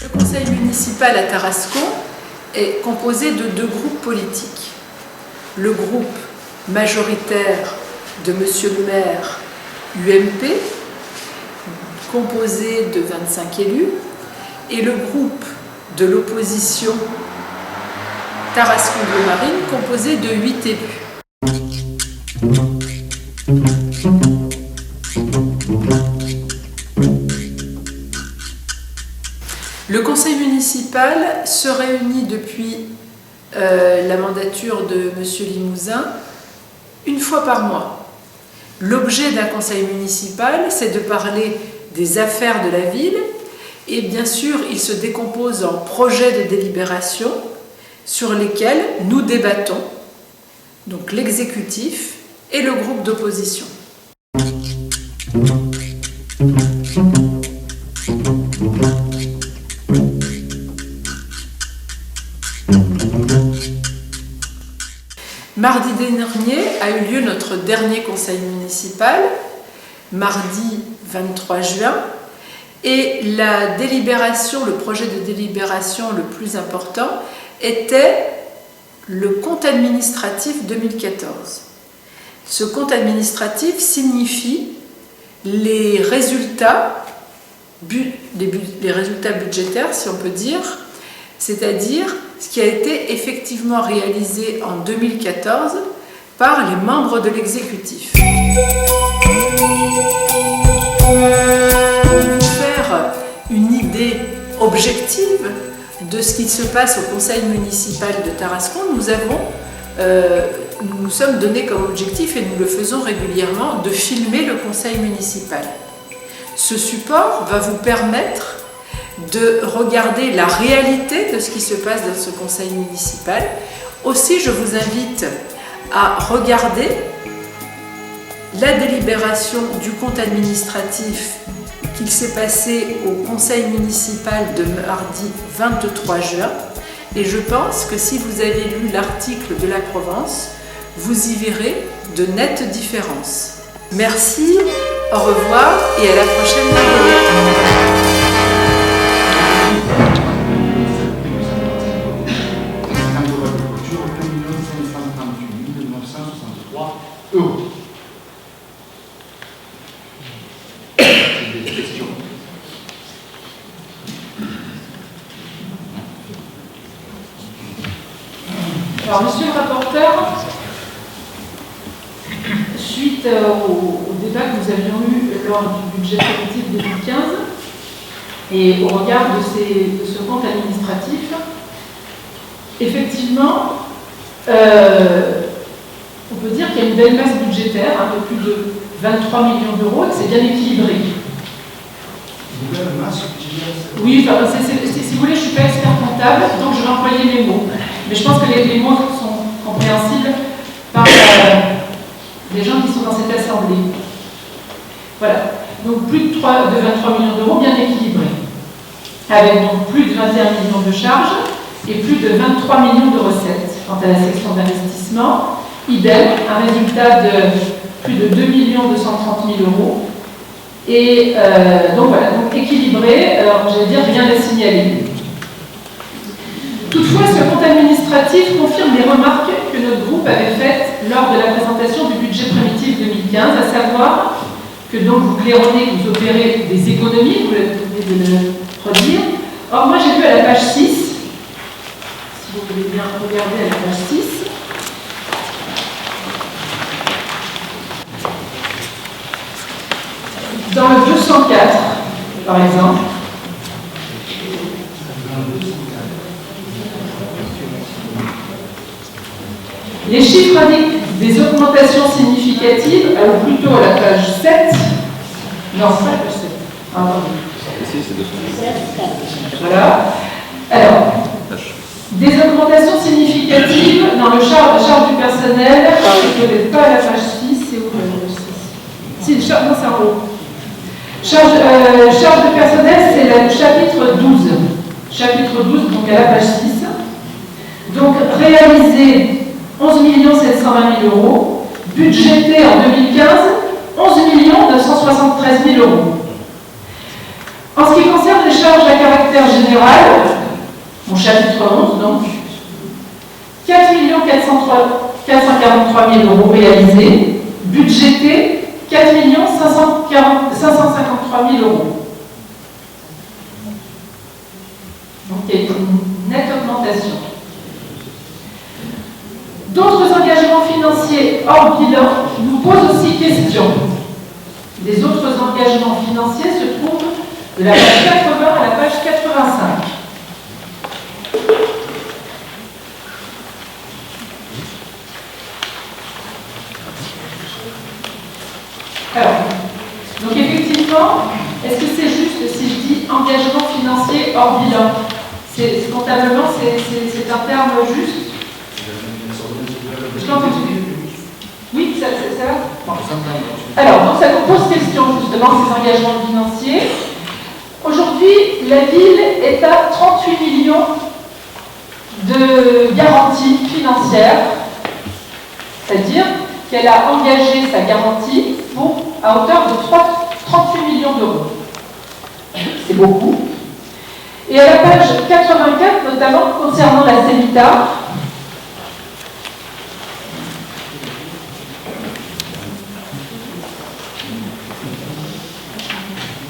Le conseil municipal à Tarascon est composé de deux groupes politiques. Le groupe majoritaire de Monsieur le maire UMP, composé de 25 élus, et le groupe de l'opposition Tarascon-Bleu Marine, composé de 8 élus. Le conseil municipal se réunit depuis la mandature de M. Limousin une fois par mois. L'objet d'un conseil municipal, c'est de parler des affaires de la ville et bien sûr, il se décompose en projets de délibération sur lesquels nous débattons, donc l'exécutif et le groupe d'opposition. Mardi dernier a eu lieu notre dernier conseil municipal, mardi 23 juin, et la délibération, le projet de délibération le plus important était le compte administratif 2014. Ce compte administratif signifie les résultats budgétaires, si on peut dire, c'est-à-dire ce qui a été effectivement réalisé en 2014 par les membres de l'exécutif. Pour vous faire une idée objective de ce qui se passe au conseil municipal de Tarascon, nous nous sommes donnés comme objectif, et nous le faisons régulièrement, de filmer le conseil municipal. Ce support va vous permettre de regarder la réalité de ce qui se passe dans ce conseil municipal. Aussi, je vous invite à regarder la délibération du compte administratif qu'il s'est passé au conseil municipal de mardi 23 juin. Et je pense que si vous avez lu l'article de la Provence, vous y verrez de nettes différences. Merci, au revoir et à la prochaine vidéo. Alors, monsieur le rapporteur, suite au débat que nous avions eu lors du budget collectif 2015 et au regard de ce compte administratif, effectivement, on peut dire qu'il y a une belle masse budgétaire, un peu plus de 23 millions d'euros, et que c'est bien équilibré. Oui, si vous voulez, je ne suis pas expert comptable, donc je vais employer les mots. Mais je pense que les mots sont compréhensibles par les gens qui sont dans cette assemblée. Voilà. Donc plus de 23 millions d'euros bien équilibrés. Avec donc plus de 21 millions de charges et plus de 23 millions de recettes. Quant à la section d'investissement, idem, un résultat de plus de 2 230 000 euros. Et donc voilà, donc équilibré, j'allais dire rien à signaler. Toutefois, ce compte administratif confirme les remarques que notre groupe avait faites lors de la présentation du budget primitif 2015, à savoir que donc vous claironnez, que vous opérez des économies, vous venez de le redire. Or, moi j'ai vu à la page 6, si vous voulez bien regarder à la page 6, dans le 204, par exemple, les chiffres indiquent des augmentations significatives, ou plutôt à la page 7, non, pas la page 7, voilà. Alors, des augmentations significatives dans le charge du personnel, je ne vais pas à la page 6, c'est où la page 6 ? Si, non, c'est en haut. Charge de personnel, c'est le chapitre 12. chapitre 12, donc à la page 6. Donc réalisé 11 720 000 euros, budgété en 2015 11 973 000 euros. En ce qui concerne les charges à caractère général, mon chapitre 11 donc, 4 443 000 euros réalisés, budgété 4 553 000 euros. Donc il y a une nette augmentation. D'autres engagements financiers hors bilan nous posent aussi question. Les autres engagements financiers se trouvent de la page 80 à la page 85. Alors, donc effectivement, est-ce que c'est juste si je dis engagement financier hors bilan? Comptablement, c'est un terme juste? Je l'entends. Oui, ça va bon. Alors, donc ça nous pose question justement, ces engagements financiers. Aujourd'hui, la ville est à 38 millions de garanties financières, c'est-à-dire qu'elle a engagé sa garantie à hauteur de 38 millions d'euros. C'est beaucoup. Et à la page 84, notamment concernant la CEMITA,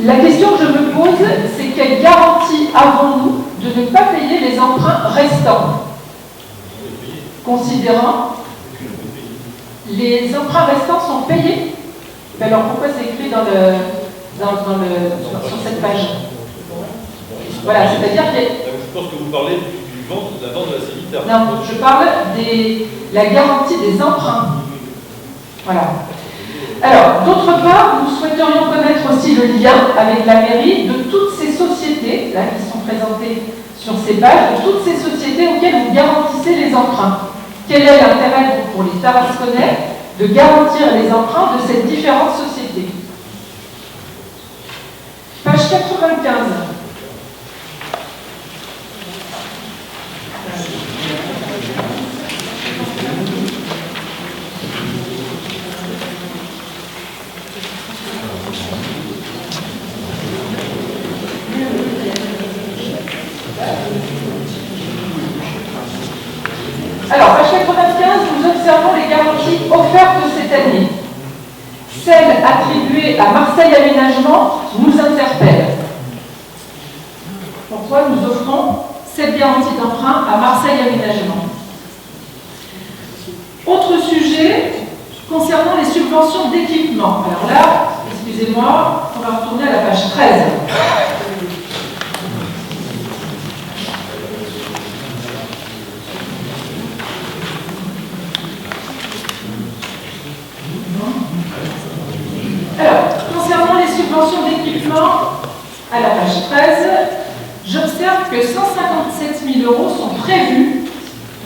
la question que je me pose, c'est quelle garantie avons-nous de ne pas payer les emprunts restants, considérant les emprunts restants sont payés. Mais alors pourquoi c'est écrit sur cette page? Voilà, c'est-à-dire que... Je pense que vous parlez de la vente de la CEMITA. Non, je parle de la garantie des emprunts. Voilà. Alors, d'autre part, nous souhaiterions connaître aussi le lien avec la mairie de toutes ces sociétés, là, qui sont présentées sur ces pages, de toutes ces sociétés auxquelles vous garantissez les emprunts. Quel est l'intérêt pour les Tarasconnais de garantir les emprunts de ces différentes sociétés? Page 95. Alors, page 95, nous observons les garanties offertes cette année. Celles attribuées à Marseille Aménagement nous interpellent. Pourquoi nous offrons cette garantie d'emprunt à Marseille Aménagement? Autre sujet concernant les subventions d'équipement. Alors là, excusez-moi, on va retourner à la page 13. Alors, concernant les subventions d'équipement, à la page 13, j'observe que 157 000 euros sont prévus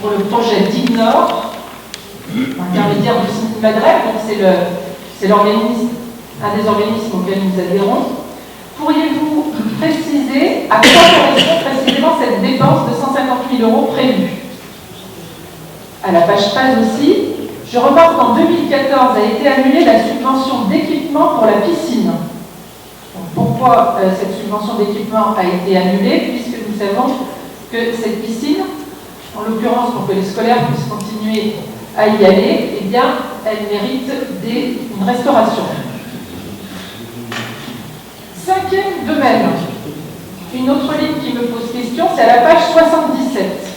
pour le projet DIGNOR, intermédiaire du Syndic Madrel, donc c'est l'organisme, un des organismes auxquels nous adhérons. Pourriez-vous préciser à quoi correspond précisément cette dépense de 150 000 euros prévue? À la page 13 aussi, je remarque qu'en 2014 a été annulée la subvention d'équipement pour la piscine. Donc, pourquoi cette subvention d'équipement a été annulée? Puisque nous savons que cette piscine, en l'occurrence pour que les scolaires puissent continuer à y aller, eh bien, elle mérite une restauration. Cinquième domaine, une autre ligne qui me pose question, c'est à la page 77.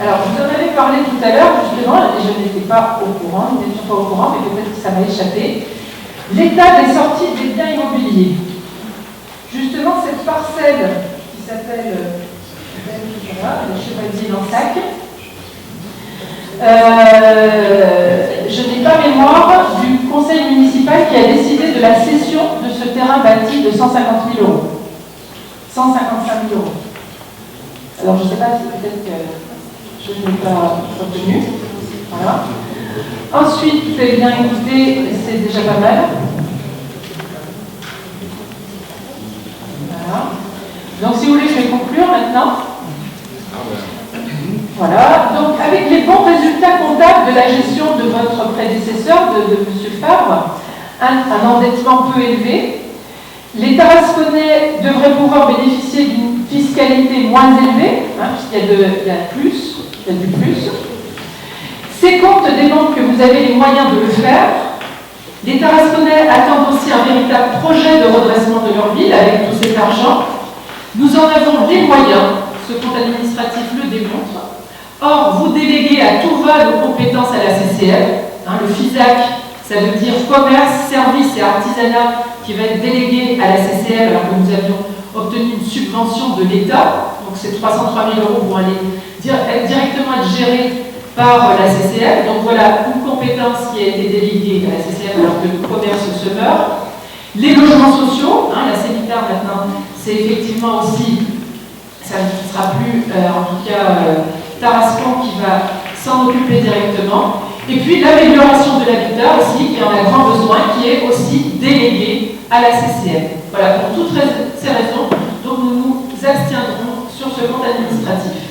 Alors, vous en avez parlé tout à l'heure, justement, et je n'étais pas au courant, nous n'étions pas au courant, mais peut-être que ça m'a échappé. L'état des sorties des biens immobiliers. Justement, cette parcelle qui s'appelle le Chevalier Lansac, je n'ai pas mémoire du conseil municipal qui a décidé de la cession de ce terrain bâti de 150 000 euros. 155 000 euros. Alors, je ne sais pas si peut-être que... je n'ai pas retenu. Voilà. Ensuite, eh bien écoutez, c'est déjà pas mal. Voilà. Donc si vous voulez, je vais conclure maintenant. Voilà, donc avec les bons résultats comptables de la gestion de votre prédécesseur, de M. Favre, un endettement peu élevé, les Tarasconnais devraient pouvoir bénéficier d'une fiscalité moins élevée, puisqu'il y a du plus. Ces comptes démontrent que vous avez les moyens de le faire. Les Tarasconnais attendent aussi un véritable projet de redressement de leur ville avec tout cet argent. Nous en avons les moyens, ce compte administratif le démontre. Or, vous déléguez à tout va nos compétences à la CCF. Le FISAC, ça veut dire commerce, services et artisanat, qui va être délégué à la CCF alors que nous avions obtenu une subvention de l'État. Donc ces 303 000 € vont aller directement être gérés par la CCF. Donc voilà une compétence qui a été déléguée à la CCF alors que le commerce se meurt. Les logements sociaux, la Cévitar maintenant, c'est effectivement aussi, ça ne sera plus en tout cas Tarascon qui va s'en occuper directement. Et puis l'amélioration de l'habitat aussi, qui en a grand besoin, qui est aussi déléguée à la CCF. Voilà, pour toutes ces raisons, donc nous nous abstiendrons sur ce compte administratif.